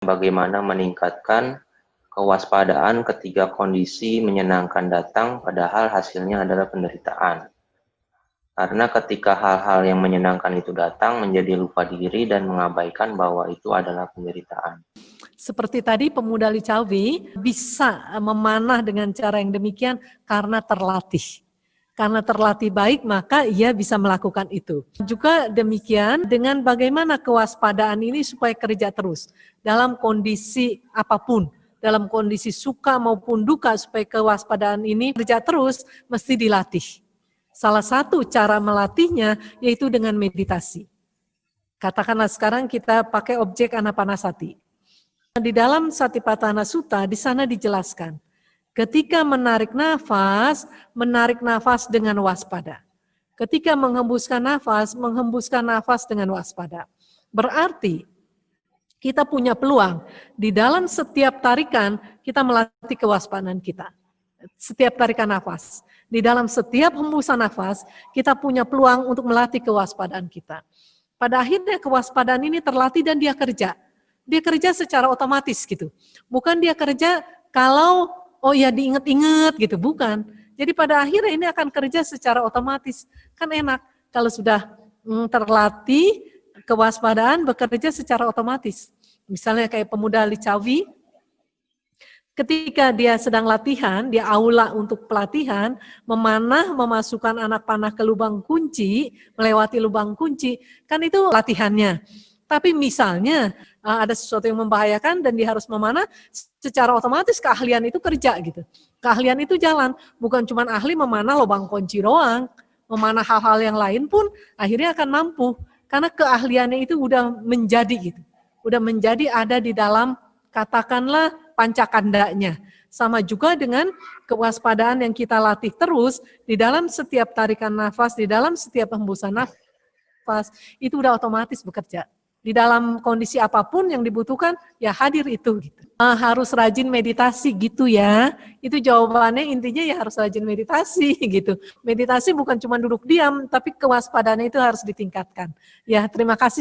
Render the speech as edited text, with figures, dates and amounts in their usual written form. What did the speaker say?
bagaimana meningkatkan kewaspadaan ketika kondisi menyenangkan datang padahal hasilnya adalah penderitaan. Karena ketika hal-hal yang menyenangkan itu datang menjadi lupa diri dan mengabaikan bahwa itu adalah penderitaan. Seperti tadi pemuda Licawi bisa memanah dengan cara yang demikian karena terlatih. Karena terlatih baik maka ia bisa melakukan itu. Juga demikian dengan bagaimana kewaspadaan ini supaya kerja terus. Dalam kondisi apapun, dalam kondisi suka maupun duka supaya kewaspadaan ini kerja terus mesti dilatih. Salah satu cara melatihnya yaitu dengan meditasi. Katakanlah sekarang kita pakai objek Anapanasati. Di dalam Satipatthana Sutta di sana dijelaskan, ketika menarik nafas dengan waspada. Ketika menghembuskan nafas dengan waspada. Berarti kita punya peluang di dalam setiap tarikan kita melatih kewaspadaan kita. Setiap tarikan nafas, di dalam setiap hembusan nafas kita punya peluang untuk melatih kewaspadaan kita. Pada akhirnya kewaspadaan ini terlatih dan dia kerja. Dia kerja secara otomatis gitu. Bukan dia kerja kalau oh ya diingat-ingat gitu, bukan. Jadi pada akhirnya ini akan kerja secara otomatis. Kan enak kalau sudah terlatih kewaspadaan bekerja secara otomatis. Misalnya kayak pemuda Licawi, ketika dia sedang latihan, dia aula untuk pelatihan, memasukkan anak panah ke lubang kunci, melewati lubang kunci, kan itu latihannya. Tapi misalnya ada sesuatu yang membahayakan dan dia harus memanah, secara otomatis keahlian itu kerja gitu. Keahlian itu jalan, bukan cuma ahli memanah lubang kunci doang, memanah hal-hal yang lain pun akhirnya akan mampu. Karena keahliannya itu udah menjadi gitu. Udah menjadi ada di dalam katakanlah pancakandanya. Sama juga dengan kewaspadaan yang kita latih terus di dalam setiap tarikan nafas, di dalam setiap hembusan nafas, itu udah otomatis bekerja. Di dalam kondisi apapun yang dibutuhkan, ya hadir itu. Gitu. Harus rajin meditasi gitu ya. Itu jawabannya intinya ya harus rajin meditasi gitu. Meditasi bukan cuma duduk diam, tapi kewaspadaannya itu harus ditingkatkan. Ya terima kasih.